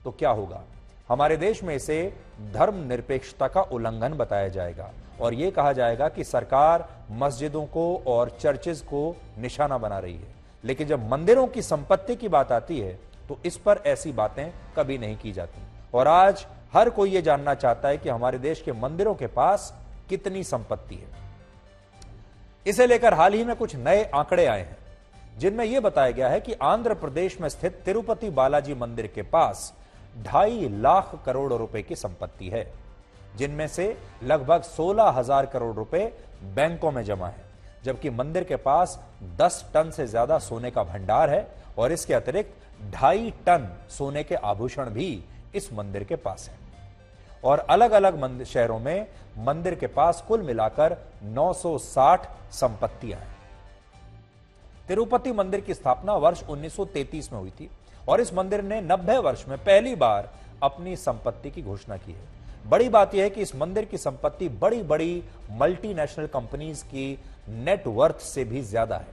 तो क्या होगा। हमारे देश में इसे धर्म निरपेक्षता का उल्लंघन बताया जाएगा और यह कहा जाएगा कि सरकार मस्जिदों को और चर्चेज को निशाना बना रही है। लेकिन जब मंदिरों की संपत्ति की बात आती है तो इस पर ऐसी बातें कभी नहीं की जाती। और आज हर कोई यह जानना चाहता है कि हमारे देश के मंदिरों के पास कितनी संपत्ति है। इसे लेकर हाल ही में कुछ नए आंकड़े आए हैं जिनमें यह बताया गया है कि आंध्र प्रदेश में स्थित तिरुपति बालाजी मंदिर के पास 2.5 लाख करोड़ रुपए की संपत्ति है, जिनमें से लगभग 16,000 करोड़ रुपए बैंकों में जमा है, जबकि मंदिर के पास 10 टन से ज्यादा सोने का भंडार है और इसके अतिरिक्त 2.5 टन सोने के आभूषण भी इस मंदिर के पास हैं। और अलग अलग शहरों में मंदिर के पास कुल मिलाकर 960 संपत्तियां हैं। तिरुपति मंदिर की स्थापना वर्ष 1933 में हुई थी और इस मंदिर ने 90 वर्ष में पहली बार अपनी संपत्ति की घोषणा की है। बड़ी बात यह है कि इस मंदिर की संपत्ति बड़ी बड़ी मल्टीनेशनल कंपनीज की नेटवर्थ से भी ज्यादा है।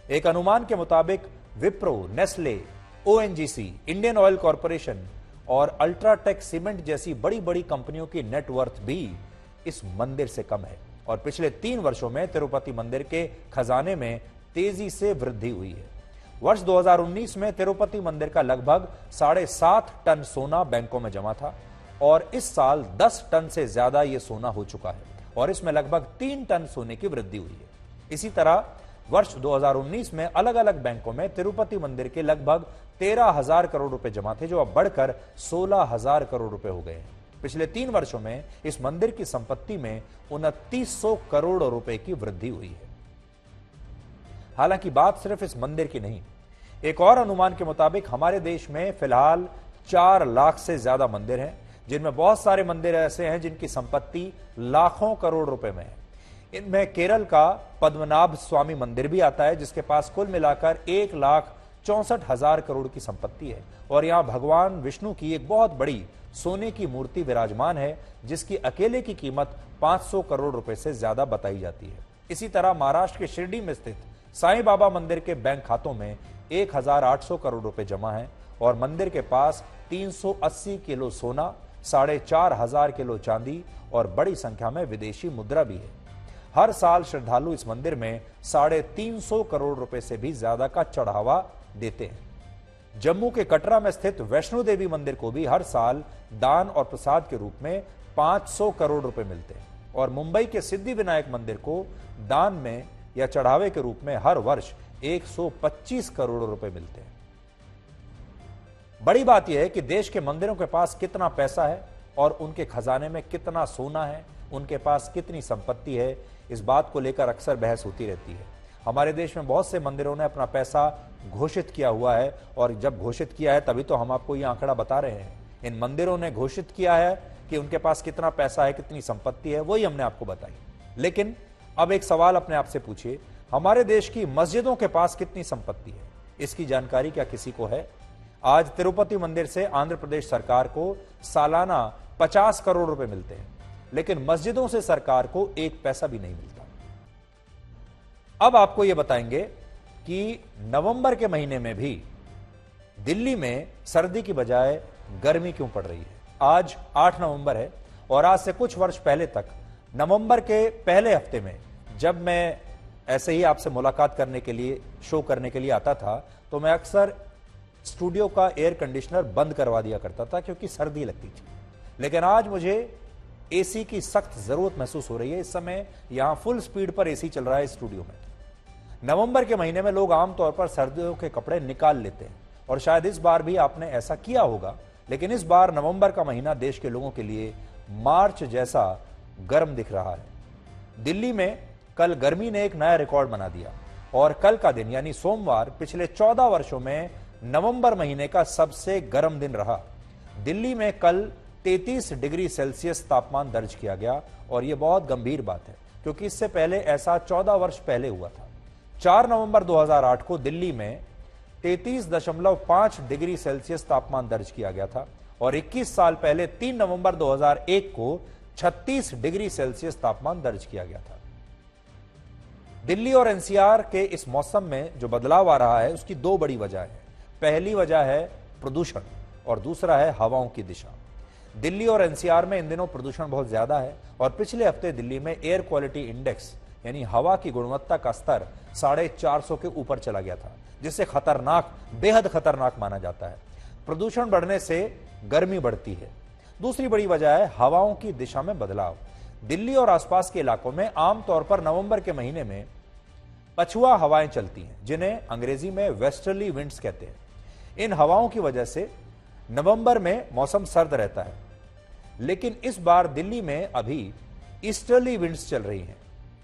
एक अनुमान के मुताबिक Wipro, Nestle, ONGC, Indian oil corporation और अल्ट्राटेक सीमेंट जैसी बड़ी बड़ी कंपनियों की नेटवर्थ भी इस मंदिर से कम है। और पिछले 3 वर्षों में तिरुपति मंदिर के खजाने में तेजी से वृद्धि हुई है। वर्ष 2019 में तिरुपति मंदिर का लगभग 7.5 टन सोना बैंकों में जमा था और इस साल 10 टन से ज्यादा यह सोना हो चुका है और इसमें लगभग 3 टन सोने की वृद्धि हुई है। इसी तरह वर्ष 2019 में अलग अलग बैंकों में तिरुपति मंदिर के लगभग 13,000 करोड़ रुपए जमा थे, जो अब बढ़कर 16,000 करोड़ रुपए हो गए हैं। पिछले 3 वर्षों में इस मंदिर की संपत्ति में 2900 करोड़ रुपए की वृद्धि हुई है। हालांकि बात सिर्फ इस मंदिर की नहीं, एक और अनुमान के मुताबिक हमारे देश में फिलहाल 4 लाख से ज्यादा मंदिर हैं, जिनमें बहुत सारे मंदिर ऐसे हैं जिनकी संपत्ति लाखों करोड़ रुपए में है। इनमें केरल का पद्मनाभ स्वामी मंदिर भी आता है, जिसके पास कुल मिलाकर 1,64,000 करोड़ की संपत्ति है और यहां भगवान विष्णु की एक बहुत बड़ी सोने की मूर्ति विराजमान है, जिसकी अकेले की कीमत 500 करोड़ रुपए से ज्यादा बताई जाती है। इसी तरह महाराष्ट्र के शिरडी में स्थित साईं बाबा मंदिर के बैंक खातों में 1,800 करोड़ रुपए जमा है और मंदिर के पास 380 किलो सोना, 4,500 किलो चांदी और बड़ी संख्या में विदेशी मुद्रा भी है। हर साल श्रद्धालु इस मंदिर में 350 करोड़ रुपए से भी ज्यादा का चढ़ावा देते हैं। जम्मू के कटरा में स्थित वैष्णो देवी मंदिर को भी हर साल दान और प्रसाद के रूप में 500 करोड़ रुपए मिलते हैं और मुंबई के सिद्धि विनायक मंदिर को दान में या चढ़ावे के रूप में हर वर्ष 125 करोड़ रुपए मिलते हैं। बड़ी बात यह है कि देश के मंदिरों के पास कितना पैसा है और उनके खजाने में कितना सोना है, उनके पास कितनी संपत्ति है, इस बात को लेकर अक्सर बहस होती रहती है। हमारे देश में बहुत से मंदिरों ने अपना पैसा घोषित किया हुआ है और जब घोषित किया है तभी तो हम आपको यह आंकड़ा बता रहे हैं। इन मंदिरों ने घोषित किया है कि उनके पास कितना पैसा है, कितनी संपत्ति है, वही हमने आपको बताई। लेकिन अब एक सवाल अपने आप से पूछिए, हमारे देश की मस्जिदों के पास कितनी संपत्ति है? इसकी जानकारी क्या किसी को है? आज तिरुपति मंदिर से आंध्र प्रदेश सरकार को सालाना 50 करोड़ रुपए मिलते हैं, लेकिन मस्जिदों से सरकार को 1 पैसा भी नहीं मिलता। अब आपको यह बताएंगे कि नवंबर के महीने में भी दिल्ली में सर्दी की बजाय गर्मी क्यों पड़ रही है। आज 8 नवंबर है और आज से कुछ वर्ष पहले तक नवंबर के पहले हफ्ते में जब मैं ऐसे ही आपसे मुलाकात करने के लिए, शो करने के लिए आता था, तो मैं अक्सर स्टूडियो का एयर कंडीशनर बंद करवा दिया करता था क्योंकि सर्दी लगती थी। लेकिन आज मुझे एसी की सख्त जरूरत महसूस हो रही है। इस समय यहां फुल स्पीड पर एसी चल रहा है स्टूडियो में। नवंबर के महीने में लोग आमतौर पर सर्दियों के कपड़े निकाल लेते हैं और शायद इस बार भी आपने ऐसा किया होगा, लेकिन इस बार नवंबर का महीना देश के लोगों के लिए मार्च जैसा गर्म दिख रहा है। दिल्ली में कल गर्मी ने एक नया रिकॉर्ड बना दिया और कल का दिन यानी सोमवार पिछले 14 वर्षों में नवंबर महीने का सबसे गर्म दिन रहा। दिल्ली में कल 33 डिग्री सेल्सियस तापमान दर्ज किया गया और यह बहुत गंभीर बात है क्योंकि इससे पहले ऐसा 14 वर्ष पहले हुआ था। 4 नवंबर 2008 को दिल्ली में 33.5 डिग्री सेल्सियस तापमान दर्ज किया गया था और 21 साल पहले 3 नवंबर 2001 को 36 डिग्री सेल्सियस तापमान दर्ज किया गया था। दिल्ली और एनसीआर के इस मौसम में जो बदलाव आ रहा है उसकी 2 बड़ी वजह है। पहली वजह है प्रदूषण और दूसरा है हवाओं की दिशा। दिल्ली और एनसीआर में इन दिनों प्रदूषण बहुत ज्यादा है और पिछले हफ्ते दिल्ली में एयर क्वालिटी इंडेक्स यानी हवा की गुणवत्ता का स्तर 450 के ऊपर चला गया था, जिससे खतरनाक, बेहद खतरनाक माना जाता है। प्रदूषण बढ़ने से गर्मी बढ़ती है। दूसरी बड़ी वजह है हवाओं की दिशा में बदलाव। दिल्ली और आसपास के इलाकों में आमतौर पर नवंबर के महीने में पछुआ हवाएं चलती हैं, जिन्हें अंग्रेजी में वेस्टर्ली विंड्स कहते हैं। इन हवाओं की वजह से नवंबर में मौसम सर्द रहता है, लेकिन इस बार दिल्ली में अभी ईस्टर्ली विंड्स चल रही हैं,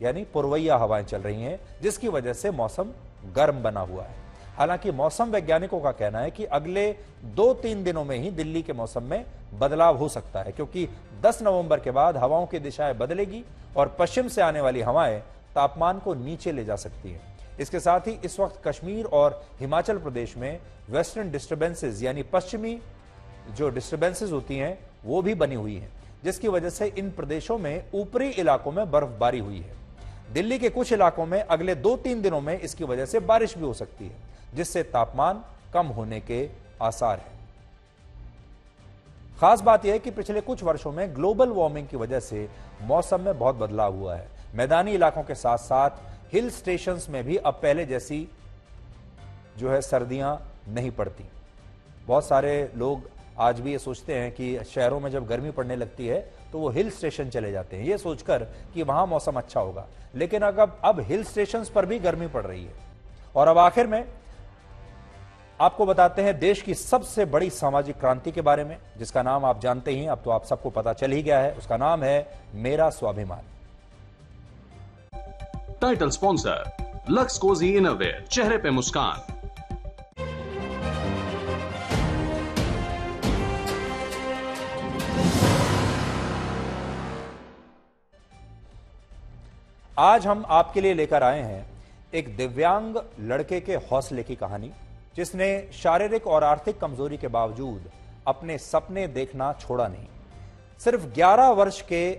यानी पूर्वइया हवाएं चल रही हैं, जिसकी वजह से मौसम गर्म बना हुआ है। हालांकि मौसम वैज्ञानिकों का कहना है कि अगले 2-3 दिनों में ही दिल्ली के मौसम में बदलाव हो सकता है, क्योंकि 10 नवंबर के बाद हवाओं की दिशाएं बदलेगी और पश्चिम से आने वाली हवाएं तापमान को नीचे ले जा सकती हैं। इसके साथ ही इस वक्त कश्मीर और हिमाचल प्रदेश में वेस्टर्न डिस्टर्बेंसेस यानी पश्चिमी जो डिस्टर्बेंसेस होती हैं वो भी बनी हुई हैं, जिसकी वजह से इन प्रदेशों में ऊपरी इलाकों में बर्फबारी हुई है। दिल्ली के कुछ इलाकों में अगले 2-3 दिनों में इसकी वजह से बारिश भी हो सकती है, जिससे तापमान कम होने के आसार हैं। खास बात यह है कि पिछले कुछ वर्षों में ग्लोबल वार्मिंग की वजह से मौसम में बहुत बदलाव हुआ है। मैदानी इलाकों के साथ साथ हिल स्टेशंस में भी अब पहले जैसी जो है सर्दियां नहीं पड़ती। बहुत सारे लोग आज भी ये सोचते हैं कि शहरों में जब गर्मी पड़ने लगती है तो वो हिल स्टेशन चले जाते हैं, ये सोचकर कि वहां मौसम अच्छा होगा, लेकिन अब हिल स्टेशंस पर भी गर्मी पड़ रही है। और अब आखिर में आपको बताते हैं देश की सबसे बड़ी सामाजिक क्रांति के बारे में, जिसका नाम आप जानते ही, अब तो आप सबको पता चल ही गया है। उसका नाम है मेरा Swabhimaan. Title sponsor Lux Cozi innerwear, चेहरे पे मुस्कान। आज हम आपके लिए लेकर आए हैं एक दिव्यांग लड़के के हौसले की कहानी, जिसने शारीरिक और आर्थिक कमजोरी के बावजूद अपने सपने देखना छोड़ा नहीं। सिर्फ 11 वर्ष के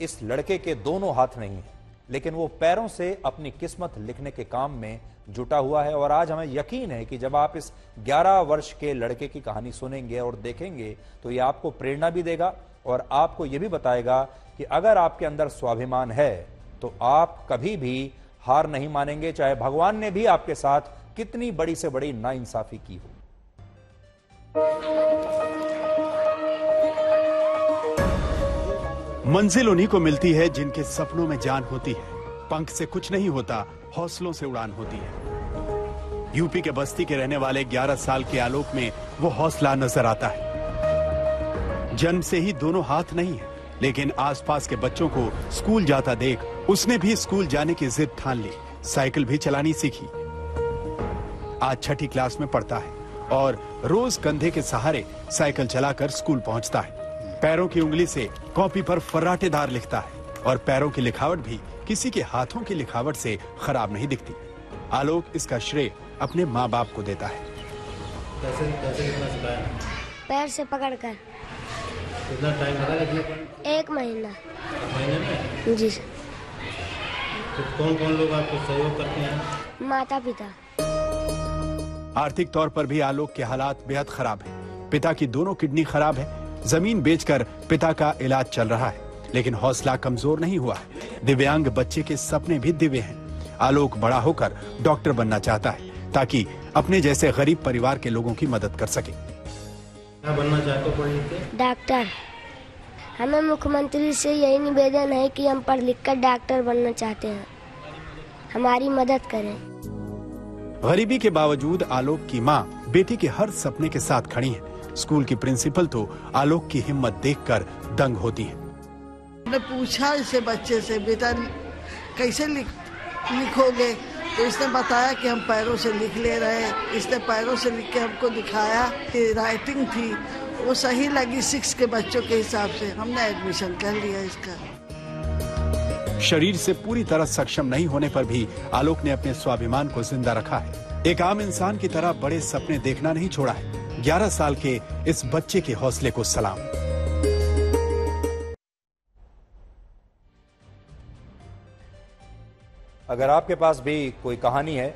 इस लड़के के दोनों हाथ नहीं हैं, लेकिन वो पैरों से अपनी किस्मत लिखने के काम में जुटा हुआ है। और आज हमें यकीन है कि जब आप इस 11 वर्ष के लड़के की कहानी सुनेंगे और देखेंगे तो ये आपको प्रेरणा भी देगा और आपको ये भी बताएगा कि अगर आपके अंदर स्वाभिमान है तो आप कभी भी हार नहीं मानेंगे, चाहे भगवान ने भी आपके साथ कितनी बड़ी से बड़ी नाइंसाफी की हो। मंजिल उन्हीं को मिलती है जिनके सपनों में जान होती है। पंख से कुछ नहीं होता, हौसलों से उड़ान होती है। यूपी के बस्ती के रहने वाले 11 साल के आलोक में वो हौसला नजर आता है। जन्म से ही दोनों हाथ नहीं है, लेकिन आसपास के बच्चों को स्कूल जाता देख उसने भी स्कूल जाने की जिद ठान ली। साइकिल भी चलानी सीखी। आज 6ठी क्लास में पढ़ता है और रोज कंधे के सहारे साइकिल चलाकर स्कूल पहुंचता है। पैरों की उंगली से कॉपी पर फर्राटेदार लिखता है और पैरों की लिखावट भी किसी के हाथों की लिखावट से खराब नहीं दिखती। आलोक इसका श्रेय अपने माँ बाप को देता है। कैसे लिखना सिखाया? पैर से पकड़कर। कितना टाइम लगा लिखने पर? 1 महीना। 1 महीने में? जी सर। तो कौन लोग आपको सहयोग करते हैं? माता पिता। आर्थिक तौर पर भी आलोक के हालात बेहद खराब हैं। पिता की दोनों किडनी खराब है। जमीन बेचकर पिता का इलाज चल रहा है, लेकिन हौसला कमजोर नहीं हुआ है। दिव्यांग बच्चे के सपने भी दिव्य हैं। आलोक बड़ा होकर डॉक्टर बनना चाहता है ताकि अपने जैसे गरीब परिवार के लोगों की मदद कर सके। क्या बनना चाहते हो पढ़ लिख के? डॉक्टर। हमें मुख्यमंत्री से यही निवेदन है कि हम पढ़ लिख कर डॉक्टर बनना चाहते हैं, हमारी मदद करें। गरीबी के बावजूद आलोक की माँ बेटी के हर सपने के साथ खड़ी है। स्कूल की प्रिंसिपल तो आलोक की हिम्मत देखकर दंग होती है। मैंने पूछा इसे बच्चे से, बेटा कैसे लिखोगे? तो इसने बताया कि हम पैरों से लिख ले रहे। इसने पैरों से लिख के हमको दिखाया कि राइटिंग थी वो सही लगी 6 के बच्चों के हिसाब से। हमने एडमिशन कर लिया इसका। शरीर से पूरी तरह सक्षम नहीं होने पर भी आलोक ने अपने स्वाभिमान को जिंदा रखा है। एक आम इंसान की तरह बड़े सपने देखना नहीं छोड़ा है। 11 साल के इस बच्चे के हौसले को सलाम। अगर आपके पास भी कोई कहानी है,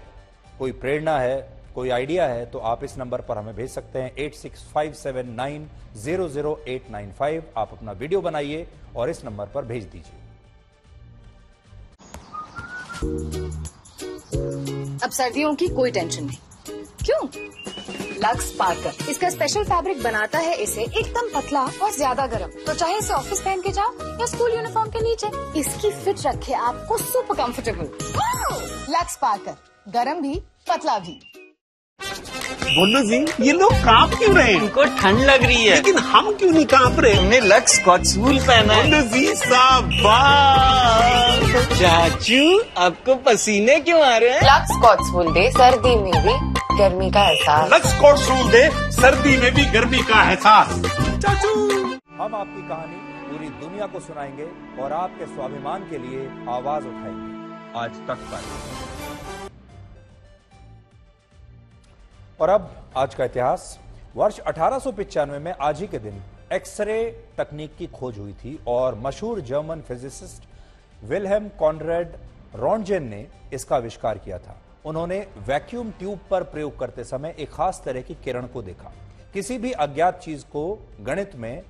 कोई प्रेरणा है, कोई आइडिया है, तो आप इस नंबर पर हमें भेज सकते हैं 8657900895। आप अपना वीडियो बनाइए और इस नंबर पर भेज दीजिए। अब सर्दियों की कोई टेंशन नहीं। क्यों? लक्स स्पार्कर इसका स्पेशल फैब्रिक बनाता है इसे एकदम पतला और ज्यादा गर्म, तो चाहे इसे ऑफिस पहन के जाओ या स्कूल यूनिफॉर्म के नीचे, इसकी फिट रखे आपको सुपर कंफर्टेबल। लक्स स्पार्कर, गर्म भी पतला भी। बोलो जी, ये लोग कांप क्यों रहे हैं? उनको ठंड लग रही है, लेकिन हम क्यों नहीं कांप रहे? हमने लक्स स्कॉच वूल पहना है। बोलो जी, शाबाश। चाचू आपको पसीने क्यों आ रहे हैं? लक्स स्कॉच वूल दे सर्दी में भी गर्मी का एहसास। लक्स कोर्ट दे सर्दी में भी गर्मी का एहसास। चाचू हम आपकी कहानी पूरी दुनिया को सुनाएंगे और आपके स्वाभिमान के लिए आवाज उठाएंगे। आज तक पर। और अब आज का इतिहास। वर्ष 1895 में आज ही के दिन एक्सरे तकनीक की खोज हुई थी और मशहूर German physicist Wilhelm Conrad Röntgen ने इसका आविष्कार किया था। उन्होंने वैक्यूम ट्यूब पर प्रयोग करते समय एक खास तरह की किरण को देखा। किसी भी अज्ञात चीज को गणित में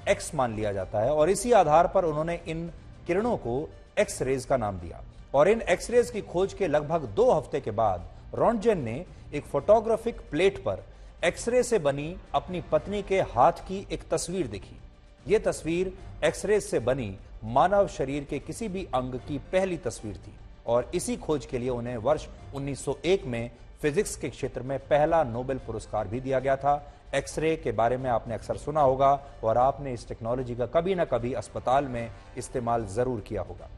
एक्स मान लिया जाता है और इसी आधार पर उन्होंने इन किरणों को एक्स रेज का नाम दिया। और इन एक्स रेज की खोज के लगभग 2 हफ्ते के बाद रॉन्टजेन ने एक फोटोग्राफिक प्लेट पर एक्सरे से बनी अपनी पत्नी के हाथ की एक तस्वीर देखी। यह तस्वीर एक्सरे से बनी मानव शरीर के किसी भी अंग की पहली तस्वीर थी और इसी खोज के लिए उन्हें वर्ष 1901 में फिजिक्स के क्षेत्र में पहला नोबेल पुरस्कार भी दिया गया था। एक्सरे के बारे में आपने अक्सर सुना होगा और आपने इस टेक्नोलॉजी का कभी ना कभी अस्पताल में इस्तेमाल जरूर किया होगा।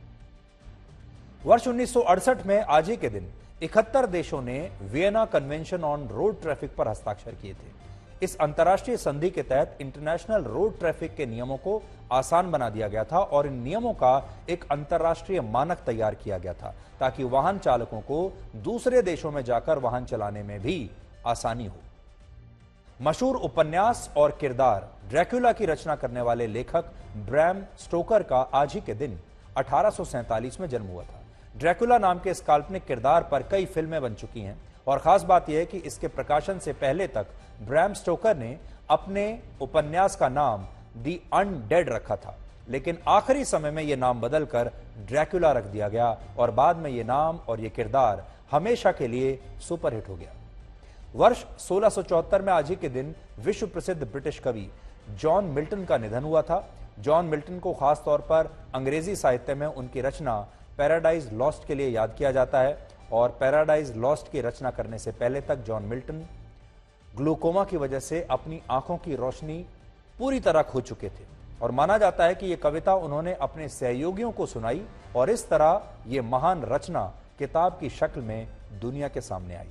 वर्ष 1968 में आज ही के दिन 71 देशों ने Vienna convention on road traffic पर हस्ताक्षर किए थे। इस अंतर्राष्ट्रीय संधि के तहत इंटरनेशनल रोड ट्रैफिक के नियमों को आसान बना दिया गया था और इन नियमों का एक अंतर्राष्ट्रीय मानक तैयार किया गया था ताकि वाहन चालकों को दूसरे देशों में जाकर वाहन चलाने में भी आसानी हो। मशहूर उपन्यास और किरदार ड्रैकुला की रचना करने वाले लेखक ब्रैम स्टोकर का आज ही के दिन 1847 में जन्म हुआ था। ड्रैकुला नाम के इस काल्पनिक किरदार पर कई फिल्में बन चुकी हैं और खास बात यह है कि इसके प्रकाशन से पहले तक ब्रैम स्टोकर ने अपने उपन्यास का नाम दी अनडेड रखा था, लेकिन आखिरी समय में यह नाम बदलकर ड्रैकुला रख दिया गया और बाद में यह नाम और यह किरदार हमेशा के लिए सुपरहिट हो गया। वर्ष 1674 में आज ही के दिन विश्व प्रसिद्ध ब्रिटिश कवि जॉन मिल्टन का निधन हुआ था। जॉन मिल्टन को खासतौर पर अंग्रेजी साहित्य में उनकी रचना पैराडाइज लॉस्ट के लिए याद किया जाता है और पैराडाइज लॉस्ट की रचना करने से पहले तक जॉन मिल्टन ग्लूकोमा की वजह से अपनी आंखों की रोशनी पूरी तरह खो चुके थे और माना जाता है कि यह कविता उन्होंने अपने सहयोगियों को सुनाई और इस तरह यह महान रचना किताब की शक्ल में दुनिया के सामने आई।